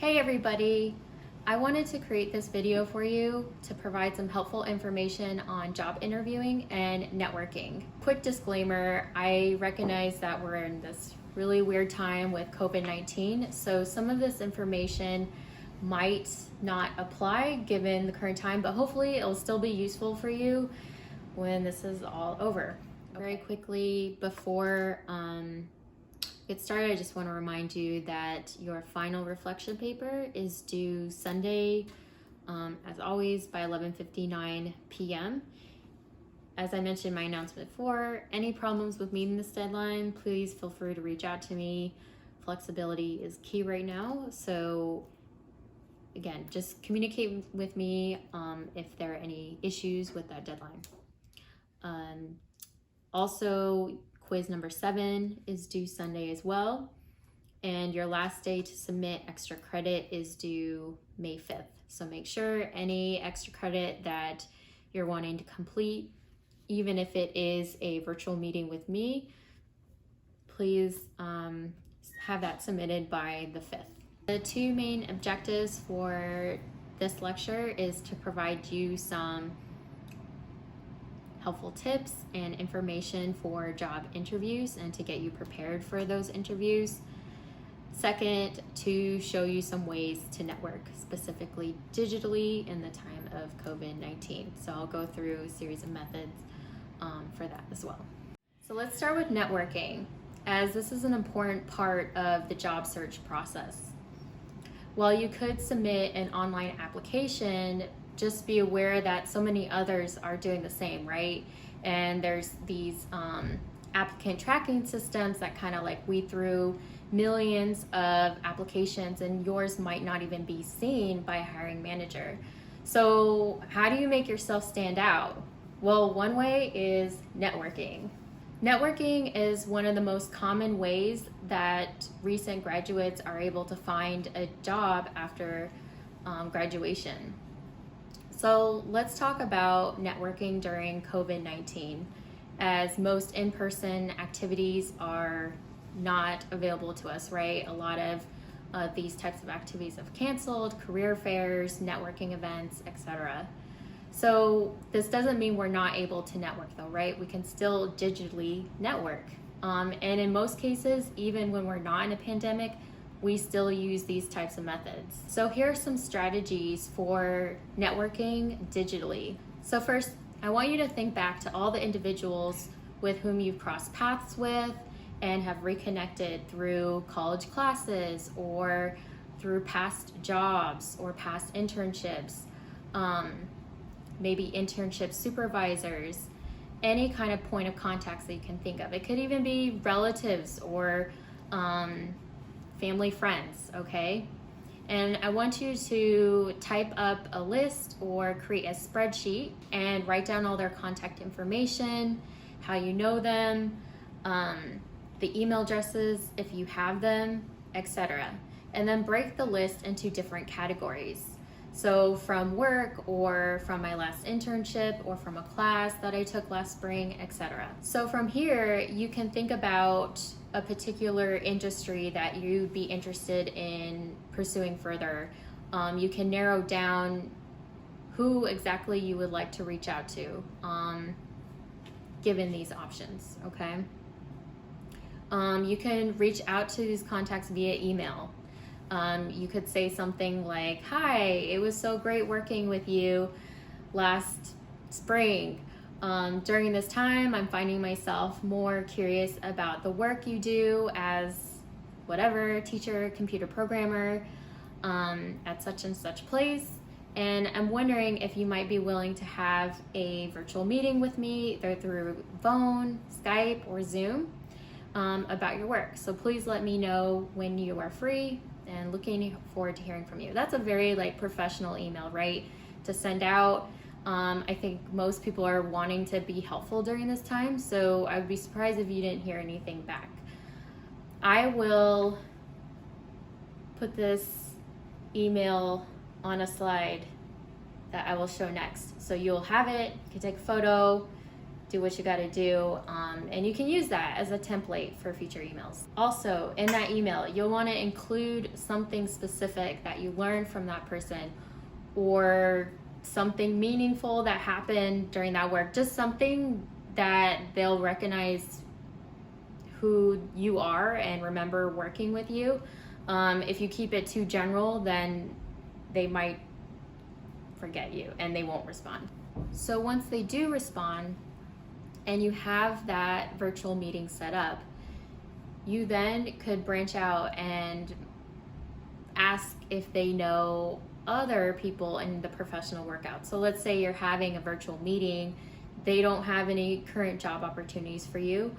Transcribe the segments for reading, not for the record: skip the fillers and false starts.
Hey everybody! I wanted to create this video for you to provide some helpful information on job interviewing and networking. Quick disclaimer, I recognize that we're in this really weird time with COVID-19, so some of this information might not apply given the current time, but hopefully it'll still be useful for you when this is all over. Very quickly, before get started, I just want to remind you that your final reflection paper is due Sunday, as always, by 11:59 p.m. As I mentioned in my announcement before, any problems with meeting this deadline, please feel free to reach out to me. Flexibility is key right now, so again, just communicate with me if there are any issues with that deadline. Also, quiz number 7 is due Sunday as well. And your last day to submit extra credit is due May 5th. So make sure any extra credit that you're wanting to complete, even if it is a virtual meeting with me, please have that submitted by the 5th. The 2 main objectives for this lecture is to provide you some helpful tips and information for job interviews and to get you prepared for those interviews. Second, to show you some ways to network, specifically digitally in the time of COVID-19. So I'll go through a series of methods for that as well. So let's start with networking, as this is an important part of the job search process. While you could submit an online application, just be aware that so many others are doing the same, right? And there's these applicant tracking systems that kind of like weed through millions of applications, and yours might not even be seen by a hiring manager. So how do you make yourself stand out? Well, one way is networking. Networking is one of the most common ways that recent graduates are able to find a job after graduation. So let's talk about networking during COVID-19, as most in-person activities are not available to us, right? A lot of these types of activities have canceled, career fairs, networking events, etc. So this doesn't mean we're not able to network though, right? We can still digitally network. And in most cases, even when we're not in a pandemic, we still use these types of methods. So here are some strategies for networking digitally. So first, I want you to think back to all the individuals with whom you've crossed paths with and have reconnected through college classes or through past jobs or past internships, maybe internship supervisors, any kind of point of contacts that you can think of. It could even be relatives or family friends, okay? And I want you to type up a list or create a spreadsheet and write down all their contact information, how you know them, the email addresses if you have them, etc. And then break the list into different categories. So from work, or from my last internship, or from a class that I took last spring, etc. So from here, you can think about a particular industry that you'd be interested in pursuing further. You can narrow down who exactly you would like to reach out to, given these options, okay? You can reach out to these contacts via email. You could say something like, "Hi, it was so great working with you last spring. During this time, I'm finding myself more curious about the work you do as whatever, teacher, computer programmer, at such and such place. And I'm wondering if you might be willing to have a virtual meeting with me, either through phone, Skype, or Zoom, about your work. So please let me know when you are free, and looking forward to hearing from you." That's a very professional email, right, to send out. I think most people are wanting to be helpful during this time, so I would be surprised if you didn't hear anything back. I will put this email on a slide that I will show next. So you'll have it, you can take a photo, do what you got to do, and you can use that as a template for future emails. Also, in that email, you'll want to include something specific that you learned from that person, or something meaningful that happened during that work, just something that they'll recognize who you are and remember working with you. If you keep it too general, then they might forget you and they won't respond. So once they do respond and you have that virtual meeting set up, you then could branch out and ask if they know other people in the professional workout. So let's say you're having a virtual meeting, they don't have any current job opportunities for you,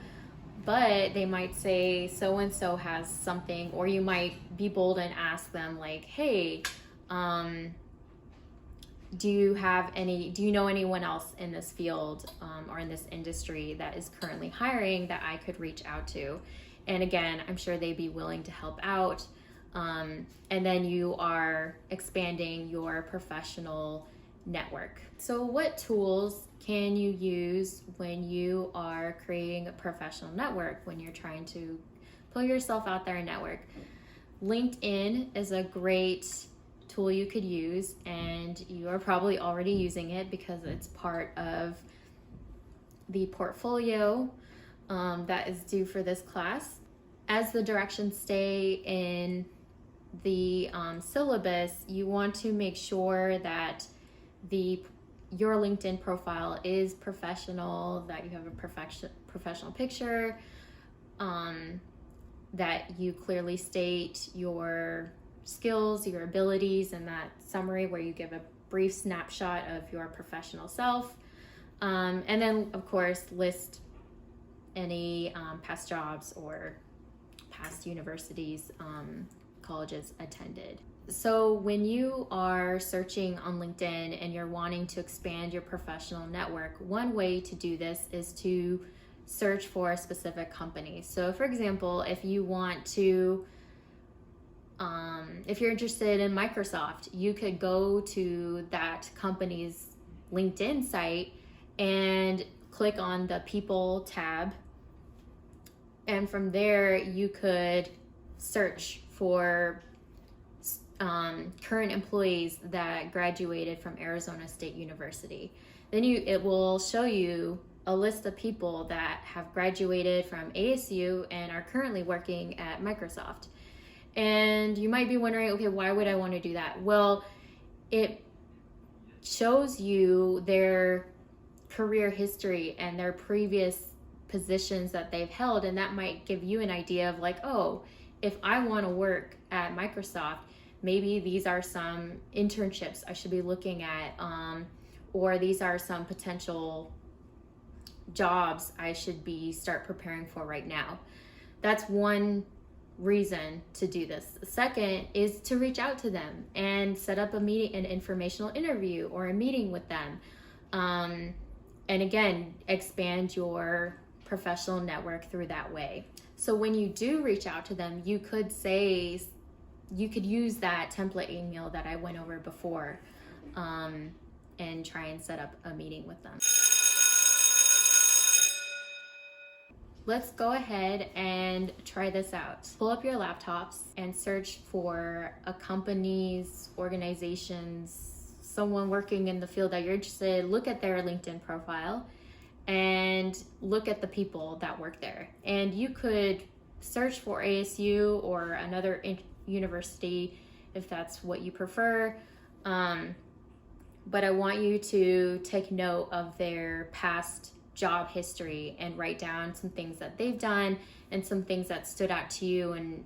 but they might say so-and-so has something, or you might be bold and ask them like, hey, do you know anyone else in this field or in this industry that is currently hiring that I could reach out to? And again, I'm sure they'd be willing to help out. And then you are expanding your professional network. So what tools can you use when you are creating a professional network, when you're trying to put yourself out there and network? LinkedIn is a great tool you could use, and you are probably already using it because it's part of the portfolio that is due for this class. As the directions stay in the syllabus, you want to make sure that your LinkedIn profile is professional, that you have a professional picture, that you clearly state your skills, your abilities, and that summary where you give a brief snapshot of your professional self. And then, of course, list any past jobs or past universities, colleges attended. So when you are searching on LinkedIn and you're wanting to expand your professional network, one way to do this is to search for a specific company. So for example, if you want to, if you're interested in Microsoft, you could go to that company's LinkedIn site and click on the People tab. And from there, you could search for current employees that graduated from Arizona State University. Then it will show you a list of people that have graduated from ASU and are currently working at Microsoft. And you might be wondering, okay, why would I want to do that? Well, it shows you their career history and their previous positions that they've held, and that might give you an idea of like, oh, if I want to work at Microsoft, maybe these are some internships I should be looking at, or these are some potential jobs I should start preparing for right now. That's one reason to do this. The second is to reach out to them and set up a meeting, an informational interview or a meeting with them. And again, expand your professional network through that way. So when you do reach out to them, you could use that template email that I went over before, and try and set up a meeting with them. Let's go ahead and try this out. Pull up your laptops and search for a company's, organization's, someone working in the field that you're interested in. Look at their LinkedIn profile and look at the people that work there. And you could search for ASU or another university if that's what you prefer. But I want you to take note of their past job history and write down some things that they've done and some things that stood out to you and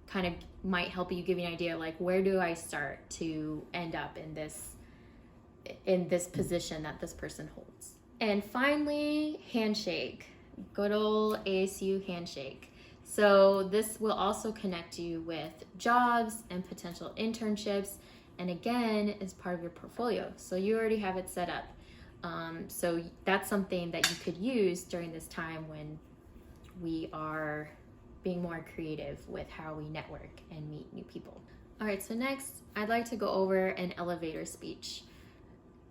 kind of might help you give you an idea, like, where do I start to end up in this position that this person holds. And finally, handshake. Good old ASU handshake. So this will also connect you with jobs and potential internships, and again, is part of your portfolio. So you already have it set up. So that's something that you could use during this time when we are being more creative with how we network and meet new people. All right, so next, I'd like to go over an elevator speech.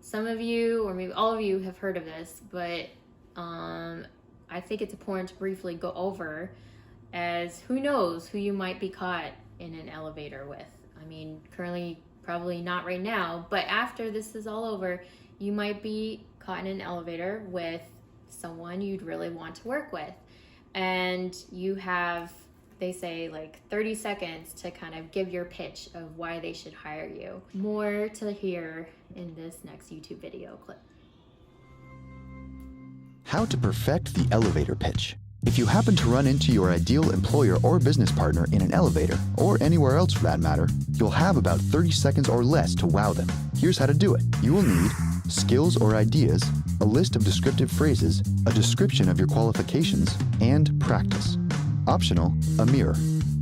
Some of you, or maybe all of you, have heard of this, but I think it's important to briefly go over, as who knows who you might be caught in an elevator with. I mean, currently probably not right now, but after this is all over, you might be caught in an elevator with someone you'd really want to work with. And you have, they say, like 30 seconds to kind of give your pitch of why they should hire you. More to hear in this next YouTube video clip. How to perfect the elevator pitch. If you happen to run into your ideal employer or business partner in an elevator, or anywhere else for that matter, you'll have about 30 seconds or less to wow them. Here's how to do it. You will need skills or ideas, a list of descriptive phrases, a description of your qualifications, and practice. Optional, a mirror.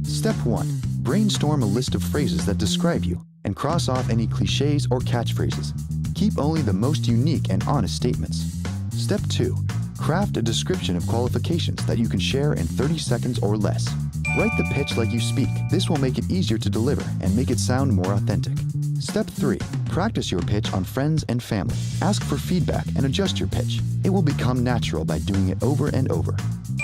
Step 1. Brainstorm a list of phrases that describe you, and cross off any cliches or catchphrases. Keep only the most unique and honest statements. Step 2. Craft a description of qualifications that you can share in 30 seconds or less. Write the pitch like you speak. This will make it easier to deliver and make it sound more authentic. Step 3. Practice your pitch on friends and family. Ask for feedback and adjust your pitch. It will become natural by doing it over and over.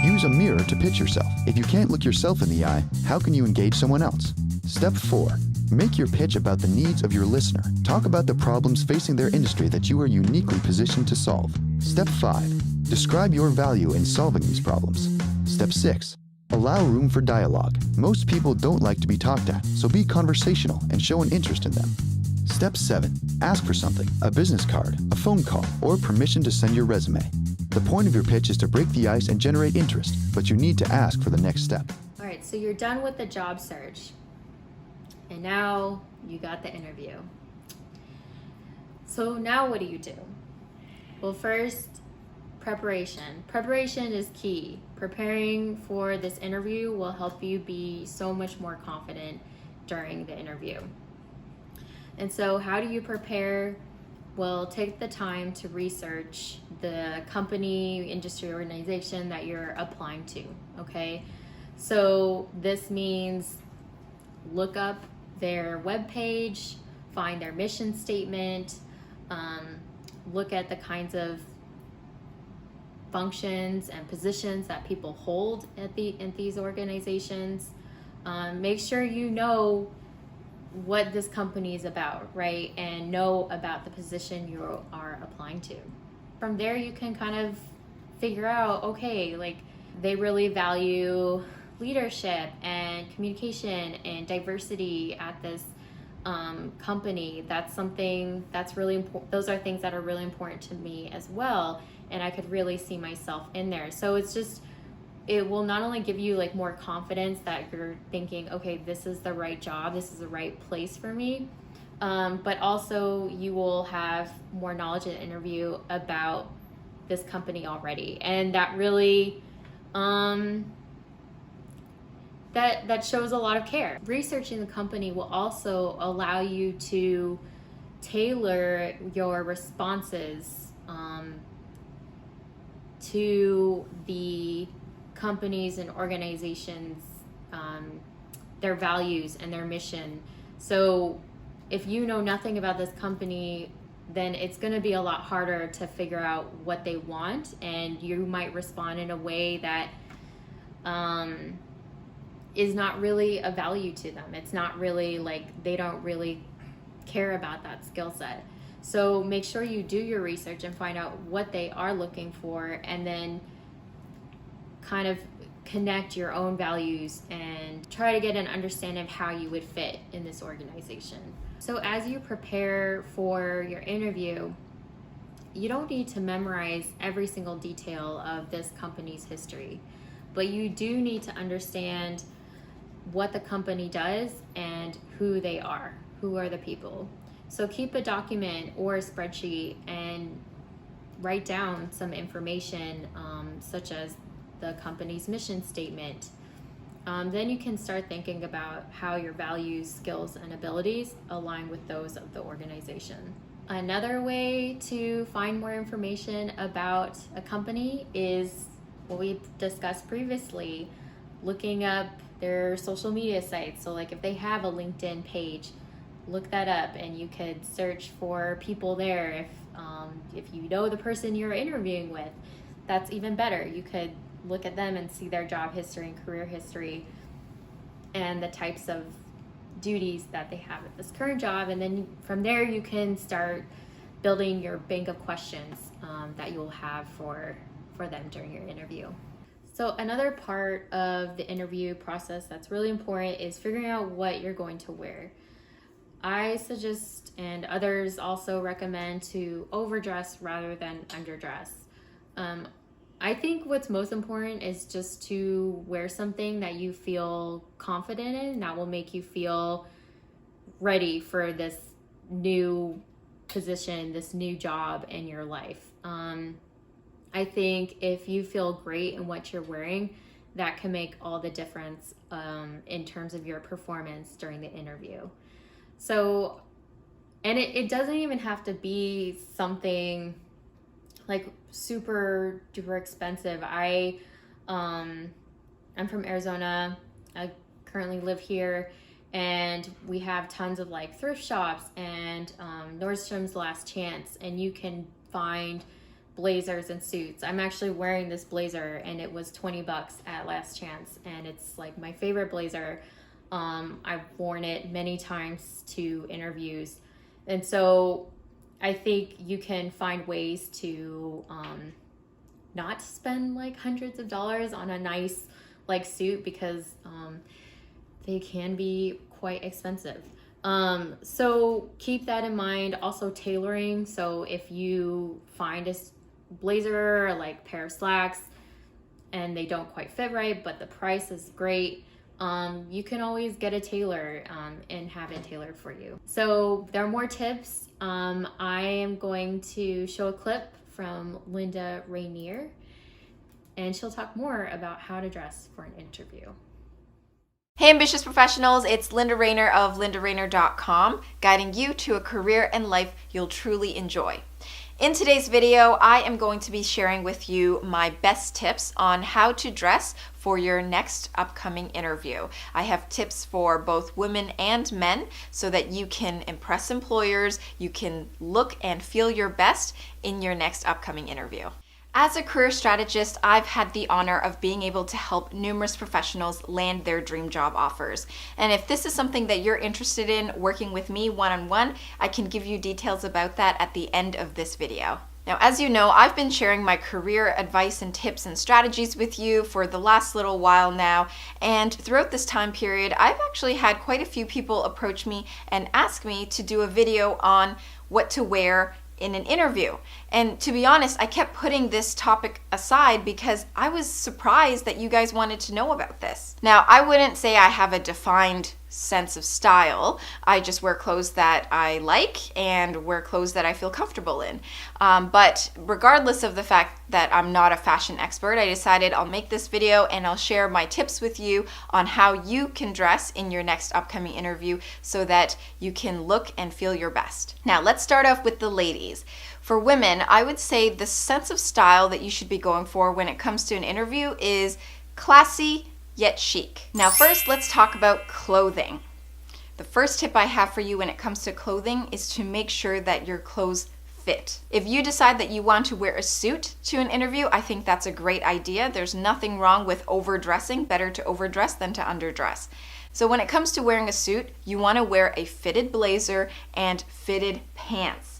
Use a mirror to pitch yourself. If you can't look yourself in the eye, how can you engage someone else? Step 4. Make your pitch about the needs of your listener. Talk about the problems facing their industry that you are uniquely positioned to solve. Step 5. Describe your value in solving these problems. Step 6. Allow room for dialogue. Most people don't like to be talked at, so be conversational and show an interest in them. Step 7. Ask for something, a business card, a phone call, or permission to send your resume. The point of your pitch is to break the ice and generate interest, but you need to ask for the next step. All right, so you're done with the job search, and now you got the interview. So now what do you do? Well, first, preparation. Preparation is key. Preparing for this interview will help you be so much more confident during the interview. And so how do you prepare? Well, take the time to research the company, industry, organization that you're applying to, okay? So this means look up their webpage, find their mission statement, look at the kinds of functions and positions that people hold at these organizations. Make sure you know what this company is about, right? And know about the position you are applying to. From there, you can kind of figure out, okay, like they really value leadership and communication and diversity at this company. That's something that's really important. Those are things that are really important to me as well. And I could really see myself in there. So it will not only give you like more confidence that you're thinking, okay, this is the right job, this is the right place for me, but also you will have more knowledge in the interview about this company already. And that really, that shows a lot of care. Researching the company will also allow you to tailor your responses to the companies and organizations, their values and their mission. So if you know nothing about this company, then it's going to be a lot harder to figure out what they want, and you might respond in a way that is not really a value to them. It's not really like they don't really care about that skill set. So make sure you do your research and find out what they are looking for, and then kind of connect your own values and try to get an understanding of how you would fit in this organization. So as you prepare for your interview, you don't need to memorize every single detail of this company's history, but you do need to understand what the company does and who they are, who are the people. So keep a document or a spreadsheet and write down some information, such as the company's mission statement. Then you can start thinking about how your values, skills, and abilities align with those of the organization. Another way to find more information about a company is what we discussed previously, looking up their social media sites. So like if they have a LinkedIn page, look that up, and you could search for people there. If you know the person you're interviewing with, that's even better. You could look at them and see their job history and career history and the types of duties that they have at this current job, and then from there you can start building your bank of questions that you'll have for them during your interview. So another part of the interview process that's really important is figuring out what you're going to wear. I suggest, and others also recommend, to overdress rather than underdress. I think what's most important is just to wear something that you feel confident in, that will make you feel ready for this new position, this new job in your life. I think if you feel great in what you're wearing, that can make all the difference in terms of your performance during the interview. So, and it doesn't even have to be something like super duper expensive. I'm from Arizona. I currently live here, and we have tons of like thrift shops and Nordstrom's Last Chance, and you can find blazers and suits. I'm actually wearing this blazer, and it was $20 at Last Chance, and it's like my favorite blazer. I've worn it many times to interviews, and so I think you can find ways to not spend like hundreds of dollars on a nice like suit, because they can be quite expensive. So keep that in mind. Also tailoring. So if you find a blazer or like pair of slacks and they don't quite fit right, but the price is great, you can always get a tailor and have it tailored for you. So there are more tips. I am going to show a clip from Linda Rainier, and she'll talk more about how to dress for an interview. Hey ambitious professionals, it's Linda Rainier of lindarainier.com, guiding you to a career and life you'll truly enjoy. In today's video, I am going to be sharing with you my best tips on how to dress for your next upcoming interview. I have tips for both women and men so that you can impress employers, you can look and feel your best in your next upcoming interview. As a career strategist, I've had the honor of being able to help numerous professionals land their dream job offers. And if this is something that you're interested in working with me one-on-one, I can give you details about that at the end of this video. Now, as you know, I've been sharing my career advice and tips and strategies with you for the last little while now, and throughout this time period, I've actually had quite a few people approach me and ask me to do a video on what to wear in an interview. And to be honest, I kept putting this topic aside because I was surprised that you guys wanted to know about this. Now, I wouldn't say I have a defined sense of style. I just wear clothes that I like and wear clothes that I feel comfortable in. But regardless of the fact that I'm not a fashion expert, I decided I'll make this video and I'll share my tips with you on how you can dress in your next upcoming interview so that you can look and feel your best. Now, let's start off with the ladies. For women, I would say the sense of style that you should be going for when it comes to an interview is classy yet chic. Now first, let's talk about clothing. The first tip I have for you when it comes to clothing is to make sure that your clothes fit. If you decide that you want to wear a suit to an interview, I think that's a great idea. There's nothing wrong with overdressing. Better to overdress than to underdress. So when it comes to wearing a suit, you want to wear a fitted blazer and fitted pants.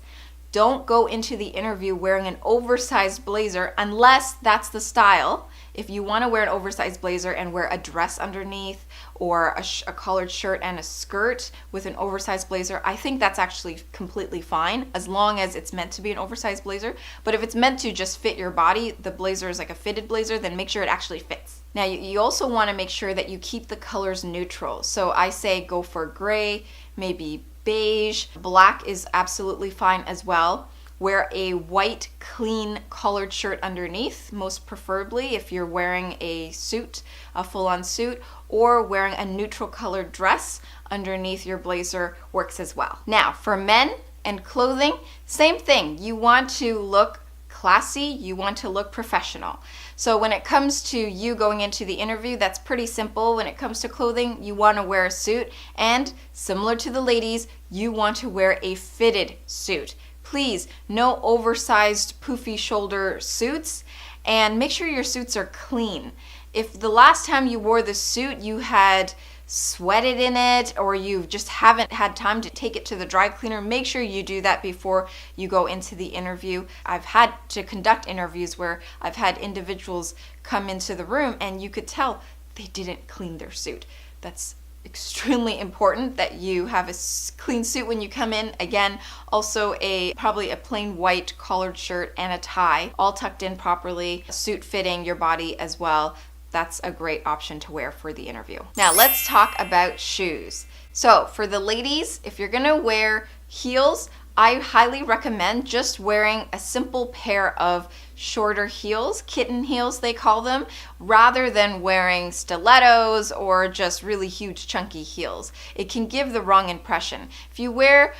Don't go into the interview wearing an oversized blazer unless that's the style. If you want to wear an oversized blazer and wear a dress underneath, or a collared shirt and a skirt with an oversized blazer, I think that's actually completely fine as long as it's meant to be an oversized blazer. But if it's meant to just fit your body, the blazer is like a fitted blazer, then make sure it actually fits. Now you also want to make sure that you keep the colors neutral. So I say go for gray, maybe beige. Black is absolutely fine as well. Wear a white, clean, collared shirt underneath, most preferably if you're wearing a suit, a full-on suit, or wearing a neutral colored dress underneath your blazer works as well. Now, for men and clothing, same thing. You want to look classy, you want to look professional. So when it comes to you going into the interview, that's pretty simple. When it comes to clothing, you want to wear a suit, and similar to the ladies, you want to wear a fitted suit. Please, no oversized poofy shoulder suits, And make sure your suits are clean. If the last time you wore the suit you had sweated in it, or you just haven't had time to take it to the dry cleaner, make sure you do that before you go into the interview. I've had to conduct interviews where I've had individuals come into the room and you could tell they didn't clean their suit. That's extremely important that you have a clean suit when you come in. Again, also probably a plain white collared shirt and a tie, all tucked in properly, suit fitting your body as well. That's a great option to wear for the interview. Now let's talk about shoes. So for the ladies, if you're gonna wear heels, I highly recommend just wearing a simple pair of shorter heels, kitten heels they call them, rather than wearing stilettos or just really huge chunky heels. It can give the wrong impression. If you wear,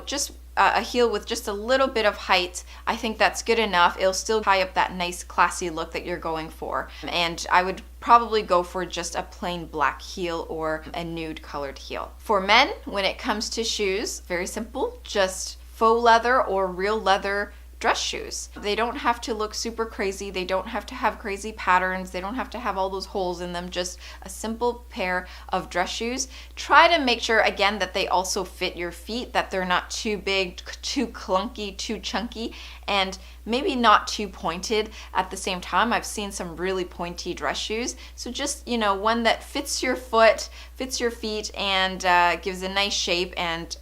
just a heel with just a little bit of height, I think that's good enough. It'll still tie up that nice classy look that you're going for. And I would probably go for just a plain black heel or a nude colored heel. For men, when it comes to shoes, very simple, just faux leather or real leather dress shoes. They don't have to look super crazy. They don't have to have crazy patterns. They don't have to have all those holes in them. Just a simple pair of dress shoes. Try to make sure, again, that they also fit your feet, that they're not too big, too clunky, too chunky, and maybe not too pointed at the same time. I've seen some really pointy dress shoes. So just, one that fits your foot, fits your feet, and gives a nice shape and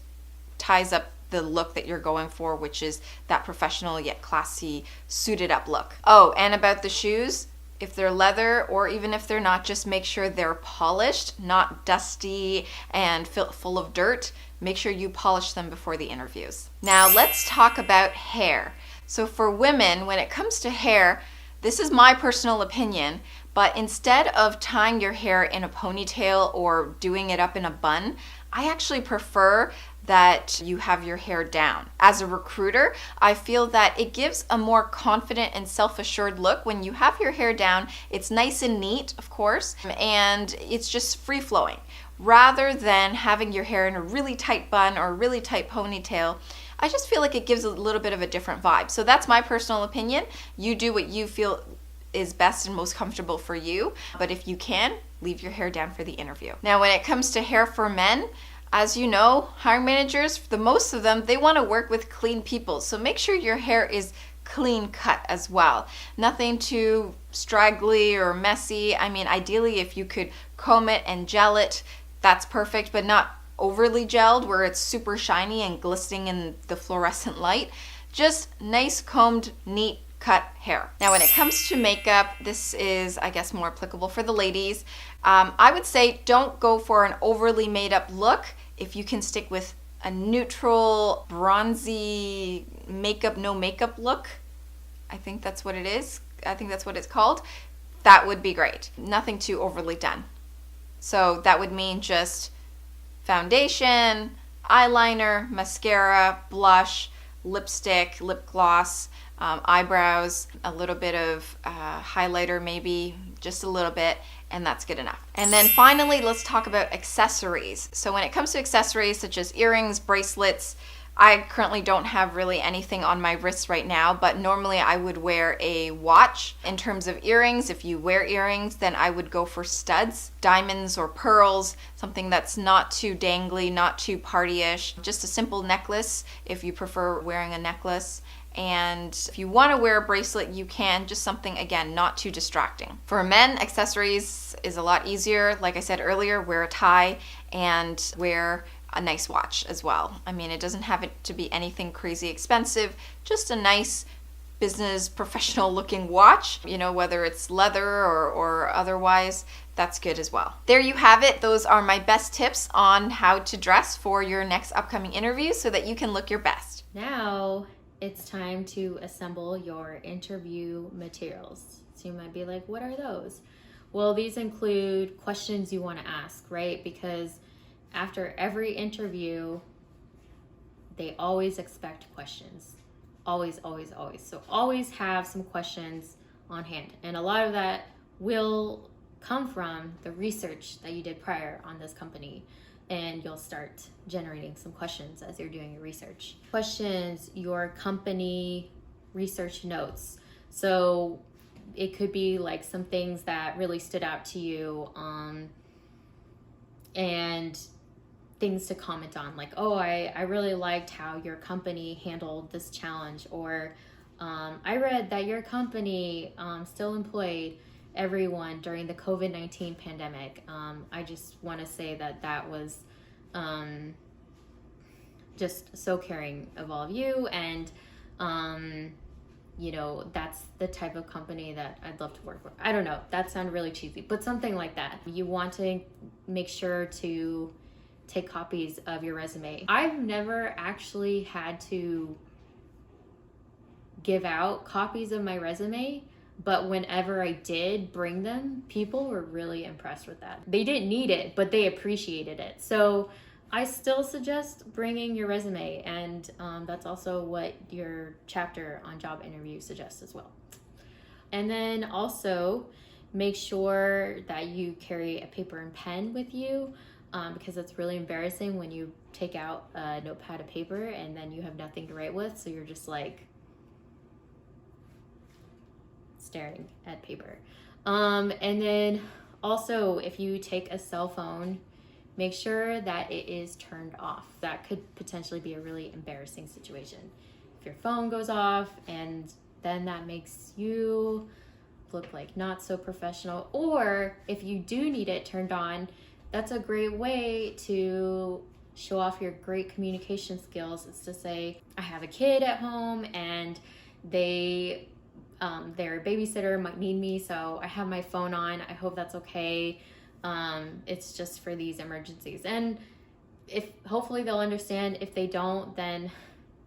ties up the look that you're going for, which is that professional yet classy suited up look. Oh, and about the shoes, if they're leather or even if they're not, just make sure they're polished, not dusty and full of dirt. Make sure you polish them before the interviews. Now let's talk about hair. So for women, when it comes to hair, this is my personal opinion, but instead of tying your hair in a ponytail or doing it up in a bun, I actually prefer that you have your hair down. As a recruiter, I feel that it gives a more confident and self-assured look when you have your hair down. It's nice and neat, of course, and it's just free-flowing. Rather than having your hair in a really tight bun or a really tight ponytail, I just feel like it gives a little bit of a different vibe. So that's my personal opinion. You do what you feel is best and most comfortable for you, but if you can, leave your hair down for the interview. Now, when it comes to hair for men, as you know, hiring managers, the most of them, they want to work with clean people. So make sure your hair is clean cut as well. Nothing too straggly or messy. I mean, ideally, if you could comb it and gel it, that's perfect, but not overly gelled where it's super shiny and glistening in the fluorescent light. Just nice combed, neat cut hair. Now, when it comes to makeup, this is, I guess, more applicable for the ladies. I would say don't go for an overly made up look. If you can stick with a neutral, bronzy makeup, no makeup look, I think that's what it is. I think that's what it's called. That would be great. Nothing too overly done. So that would mean just foundation, eyeliner, mascara, blush, lipstick, lip gloss, eyebrows, a little bit of highlighter maybe, just a little bit, and that's good enough. And then finally, let's talk about accessories. So when it comes to accessories such as earrings, bracelets, I currently don't have really anything on my wrists right now, but normally I would wear a watch. In terms of earrings, if you wear earrings, then I would go for studs, diamonds or pearls, something that's not too dangly, not too party-ish. Just a simple necklace if you prefer wearing a necklace. And if you want to wear a bracelet, you can, just something, again, not too distracting. For men, accessories is a lot easier. Like I said earlier, wear a tie and wear a nice watch as well. I mean, it doesn't have it to be anything crazy expensive, just a nice business professional looking watch, whether it's leather or otherwise, that's good as well. There you have it. Those are my best tips on how to dress for your next upcoming interview so that you can look your best. Now it's time to assemble your interview materials. So you might be like, what are those? Well, these include questions you want to ask, right? Because after every interview, they always expect questions. Always, always, always. So always have some questions on hand. And a lot of that will come from the research that you did prior on this company. And you'll start generating some questions as you're doing your research. Questions, your company research notes. So it could be like some things that really stood out to you, and things to comment on, like, oh, I really liked how your company handled this challenge, or I read that your company still employed everyone during the COVID-19 pandemic. I just want to say that was just so caring of all of you, and that's the type of company that I'd love to work with. I don't know, that sounded really cheesy, but something like that. You want to make sure to take copies of your resume. I've never actually had to give out copies of my resume, but whenever I did bring them, people were really impressed with that. They didn't need it, but they appreciated it. So I still suggest bringing your resume, and that's also what your chapter on job interview suggests as well. And then also make sure that you carry a paper and pen with you, because it's really embarrassing when you take out a notepad of paper and then you have nothing to write with, so you're just like staring at paper. And then also, if you take a cell phone, make sure that it is turned off. That could potentially be a really embarrassing situation. If your phone goes off, and then that makes you look like not so professional, or if you do need it turned on, that's a great way to show off your great communication skills. It's to say, I have a kid at home and their babysitter might need me, so I have my phone on. I hope that's okay. It's just for these emergencies. And if hopefully they'll understand. If they don't, then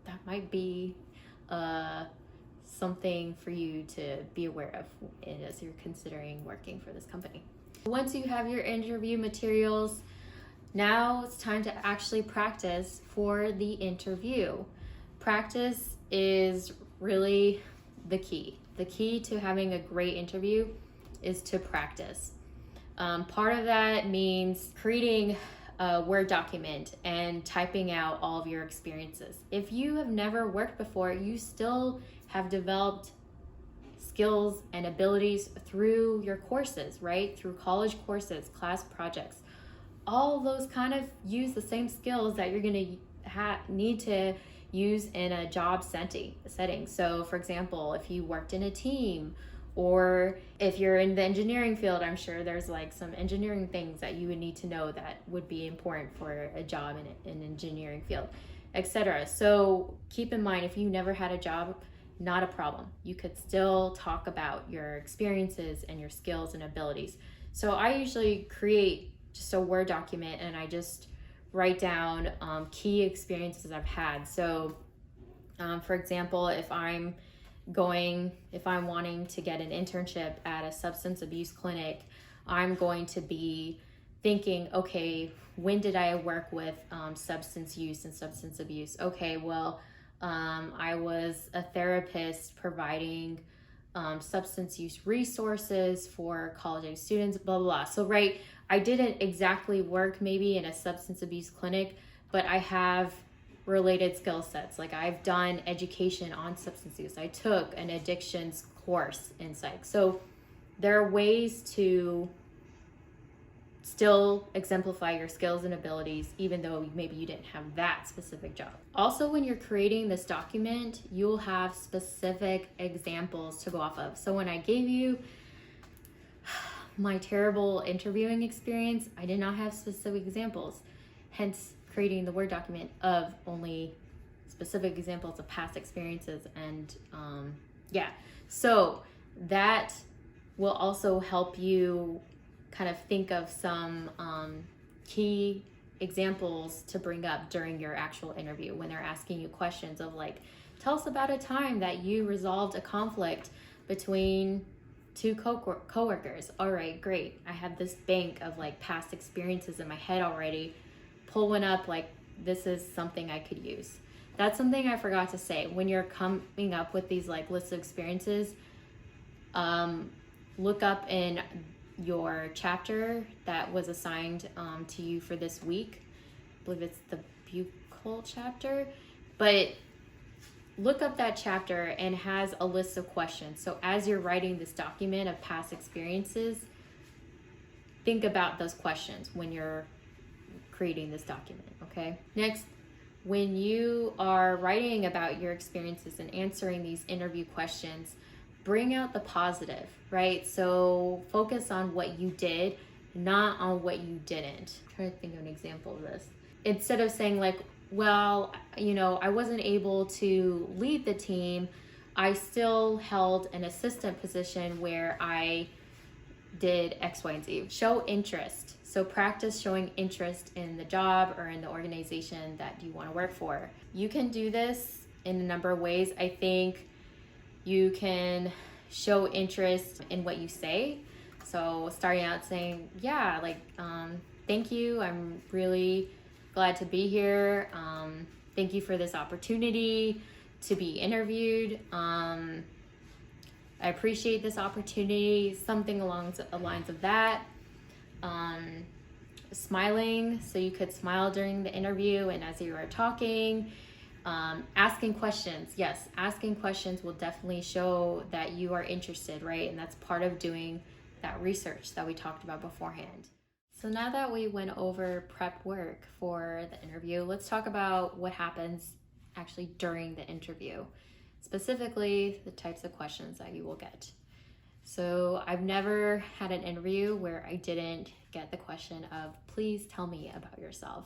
that might be something for you to be aware of as you're considering working for this company. Once you have your interview materials, now it's time to actually practice for the interview. Practice is really the key. The key to having a great interview is to practice. Part of that means creating a Word document and typing out all of your experiences. If you have never worked before, you still have developed skills and abilities through your courses, right? Through college courses, class projects. All of those kind of use the same skills that you're going to need to use in a job setting. So for example, if you worked in a team, or if you're in the engineering field, I'm sure there's like some engineering things that you would need to know that would be important for a job in an engineering field, etc. So keep in mind, if you never had a job, not a problem. You could still talk about your experiences and your skills and abilities. So I usually create just a Word document and I just write down key experiences I've had. So for example, if I'm wanting to get an internship at a substance abuse clinic, I'm going to be thinking, okay, when did I work with substance use and substance abuse? Okay, well, I was a therapist providing substance use resources for college-age students, blah, blah, blah. So, right, I didn't exactly work maybe in a substance abuse clinic, but I have related skill sets. Like I've done education on substance use. I took an addictions course in psych. So there are ways to still exemplify your skills and abilities, even though maybe you didn't have that specific job. Also, when you're creating this document, you'll have specific examples to go off of. So when I gave you my terrible interviewing experience, I did not have specific examples, hence creating the Word document of only specific examples of past experiences. And so that will also help you kind of think of some key examples to bring up during your actual interview when they're asking you questions of like, tell us about a time that you resolved a conflict between two coworkers. All right, great. I have this bank of like past experiences in my head already. Pull one up, like this is something I could use. That's something I forgot to say. When you're coming up with these like lists of experiences, look up in your chapter that was assigned to you for this week. I believe it's the buccal chapter, but look up that chapter and has a list of questions. So as you're writing this document of past experiences, think about those questions when you're creating this document, okay? Next, when you are writing about your experiences and answering these interview questions, bring out the positive, right? So focus on what you did, not on what you didn't. I'm trying to think of an example of this. Instead of saying like, well, I wasn't able to lead the team, I still held an assistant position where I did X, Y, and Z. Show interest. So practice showing interest in the job or in the organization that you want to work for. You can do this in a number of ways. I think you can show interest in what you say. So starting out saying, yeah, like, thank you. I'm really glad to be here. Thank you for this opportunity to be interviewed. I appreciate this opportunity, something along the lines of that. Smiling, so you could smile during the interview and as you are talking. Asking questions. Yes, asking questions will definitely show that you are interested, right? And that's part of doing that research that we talked about beforehand. So now that we went over prep work for the interview, let's talk about what happens actually during the interview. Specifically, the types of questions that you will get. So I've never had an interview where I didn't get the question of, please tell me about yourself.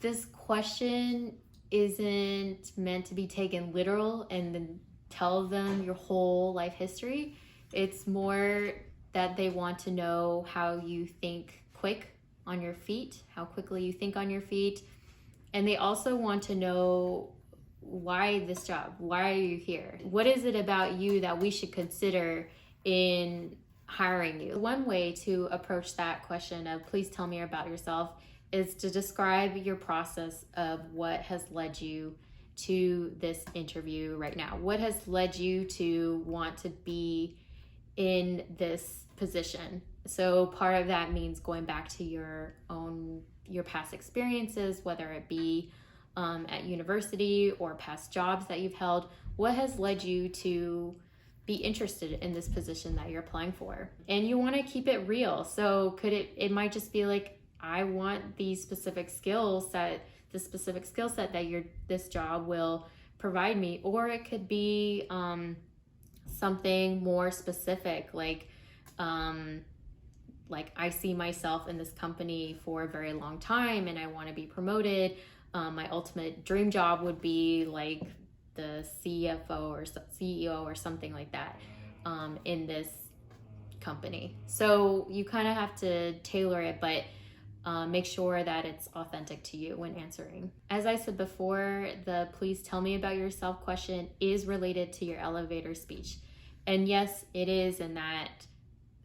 This question isn't meant to be taken literal and then tell them your whole life history. It's more that they want to know how you think quick on your feet, how quickly you think on your feet. And they also want to know, why this job? Why are you here? What is it about you that we should consider in hiring you? One way to approach that question of please tell me about yourself is to describe your process of what has led you to this interview right now. What has led you to want to be in this position? So part of that means going back to your past experiences, whether it be at university or past jobs that you've held. What has led you to be interested in this position that you're applying for? And you want to keep it real. So it might just be like, I want these specific skill set that this job will provide me. Or it could be something more specific, like I see myself in this company for a very long time and I want to be promoted. My ultimate dream job would be like the CFO or CEO or something like that in this company. So you kind of have to tailor it, but make sure that it's authentic to you when answering. As I said before, the please tell me about yourself question is related to your elevator speech. And yes, it is, in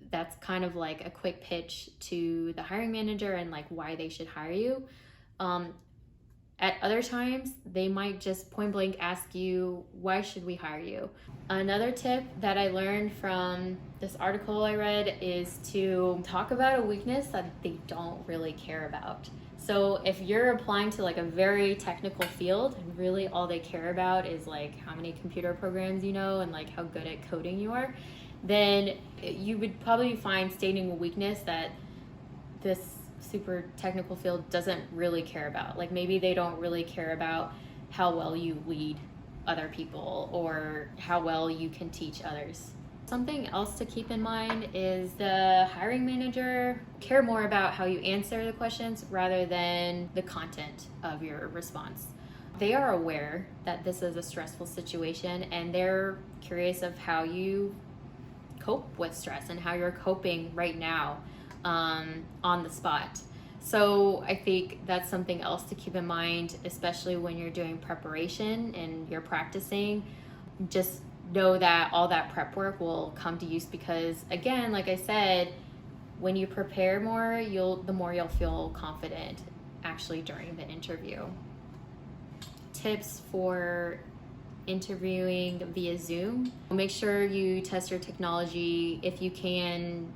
that's kind of like a quick pitch to the hiring manager and like why they should hire you. At other times, they might just point blank ask you, why should we hire you? Another tip that I learned from this article I read is to talk about a weakness that they don't really care about. So if you're applying to like a very technical field and really all they care about is like how many computer programs you know and like how good at coding you are, then you would probably find stating a weakness that this super technical field doesn't really care about. Like maybe they don't really care about how well you lead other people or how well you can teach others. Something else to keep in mind is the hiring manager care more about how you answer the questions rather than the content of your response. They are aware that this is a stressful situation and they're curious of how you cope with stress and how you're coping right now on the spot. So I think that's something else to keep in mind, especially when you're doing preparation and you're practicing. Just know that all that prep work will come to use because, again, like I said, when you prepare more, the more you'll feel confident actually during the interview. Tips for interviewing via Zoom. Make sure you test your technology if you can,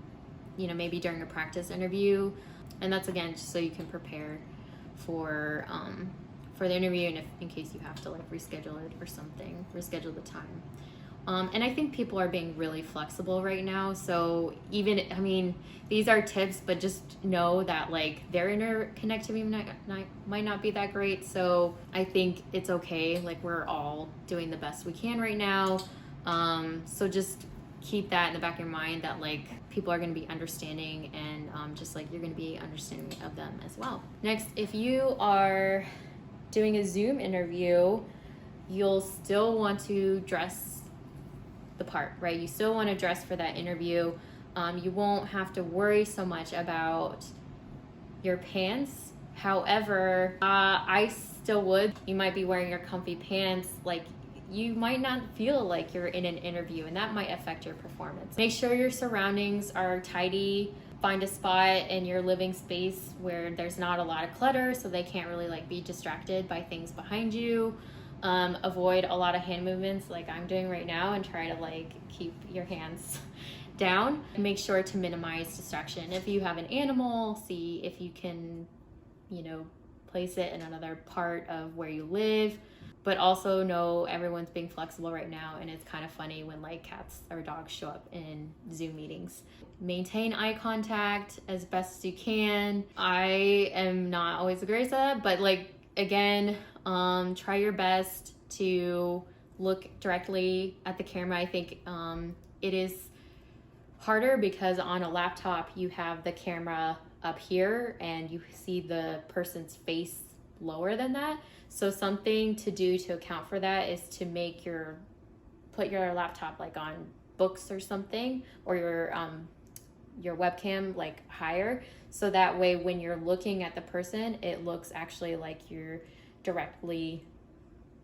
maybe during a practice interview. And that's again just so you can prepare for for the interview, and if in case you have to like reschedule it or something, reschedule the time. And I think people are being really flexible right now. So even, I mean, these are tips, but just know that like their interconnectivity might not be that great. So I think it's okay. Like we're all doing the best we can right now. So just keep that in the back of your mind that like people are going to be understanding, and just like you're going to be understanding of them as well. Next, if you are doing a Zoom interview, you'll still want to dress the part, right? You still want to dress for that interview. You won't have to worry so much about your pants. However, I still would. You might be wearing your comfy pants, like you might not feel like you're in an interview, and that might affect your performance. Make sure your surroundings are tidy. Find a spot in your living space where there's not a lot of clutter, so they can't really like be distracted by things behind you. Avoid a lot of hand movements like I'm doing right now, and try to like keep your hands down. Make sure to minimize distraction. If you have an animal, see if you can, place it in another part of where you live. But also know everyone's being flexible right now, and it's kind of funny when like cats or dogs show up in Zoom meetings. Maintain eye contact as best as you can. I am not always the greatest at that, but like again, try your best to look directly at the camera. I think it is harder because on a laptop you have the camera up here and you see the person's face lower than that. So something to do to account for that is to put your laptop like on books or something, or your webcam like higher, so that way when you're looking at the person, it looks actually like you're directly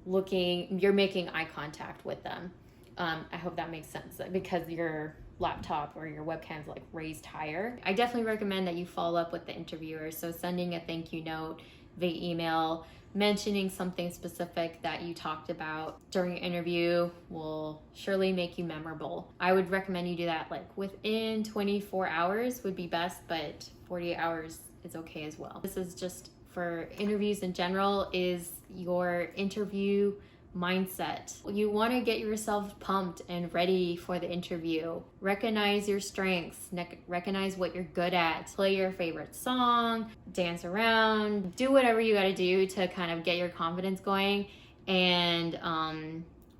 you're making eye contact with them. I hope that makes sense, because your laptop or your webcam's like raised higher. I definitely recommend that you follow up with the interviewer. So sending a thank you note via email, mentioning something specific that you talked about during your interview will surely make you memorable. I would recommend you do that like within 24 hours would be best, but 48 hours is okay as well. This is just for interviews in general, is your interview mindset. You want to get yourself pumped and ready for the interview. Recognize your strengths, recognize what you're good at, play your favorite song, dance around, do whatever you got to do to kind of get your confidence going, and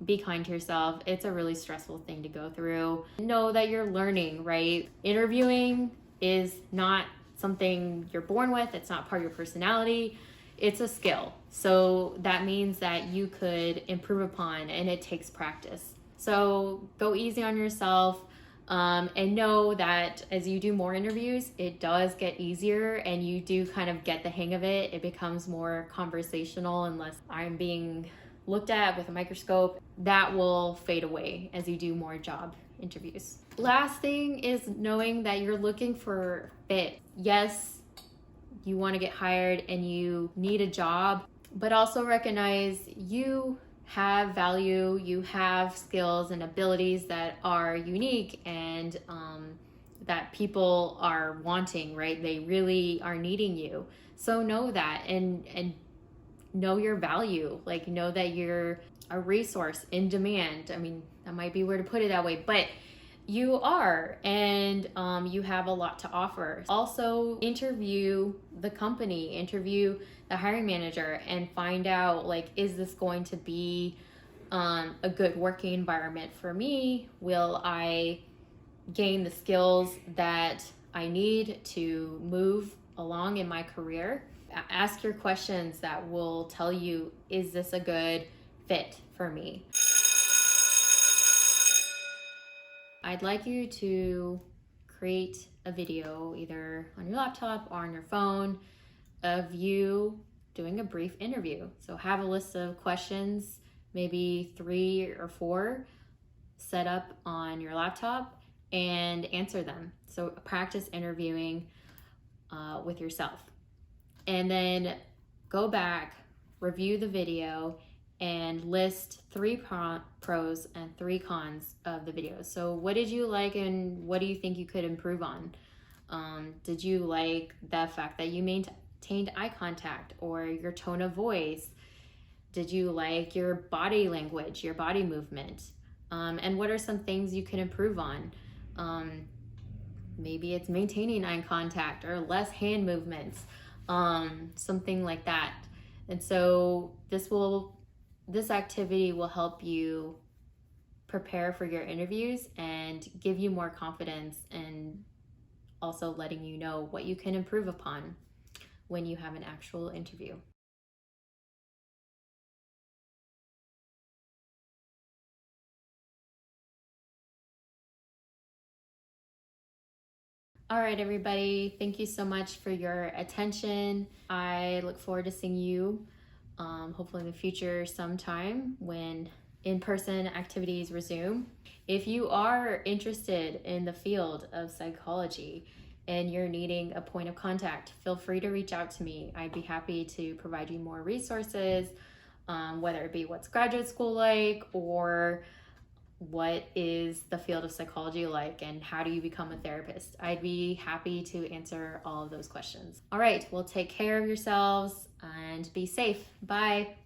be kind to yourself. It's a really stressful thing to go through. Know that you're learning, right? Interviewing is not something you're born with. It's not part of your personality. It's a skill. So that means that you could improve upon, and it takes practice. So go easy on yourself, and know that as you do more interviews, it does get easier and you do kind of get the hang of it. It becomes more conversational, unless I'm being looked at with a microscope. That will fade away as you do more job interviews. Last thing is knowing that you're looking for fit. Yes, you want to get hired and you need a job, but also recognize you have value, you have skills and abilities that are unique, and that people are wanting, right? They really are needing you. So know that, and know your value. Like, know that you're a resource in demand. I mean, that might be weird to put it that way, but you are, and you have a lot to offer. Also, interview the company, interview the hiring manager, and find out, like, is this going to be a good working environment for me? Will I gain the skills that I need to move along in my career? Ask your questions that will tell you, is this a good fit for me? I'd like you to create a video either on your laptop or on your phone of you doing a brief interview. So have a list of questions, maybe 3 or 4, set up on your laptop and answer them. So practice interviewing with yourself. And then go back, review the video, and list 3 pros and 3 cons of the video. So what did you like and what do you think you could improve on? Did you like the fact that you maintained eye contact, or your tone of voice? Did you like your body language, your body movement? And what are some things you can improve on? Maybe it's maintaining eye contact or less hand movements, something like that. And so this activity will help you prepare for your interviews and give you more confidence, and also letting you know what you can improve upon when you have an actual interview. All right, everybody, thank you so much for your attention. I look forward to seeing you hopefully in the future sometime when in-person activities resume. If you are interested in the field of psychology and you're needing a point of contact, feel free to reach out to me. I'd be happy to provide you more resources, whether it be what's graduate school like, or what is the field of psychology like, and how do you become a therapist? I'd be happy to answer all of those questions. All right, well, take care of yourselves and be safe. Bye.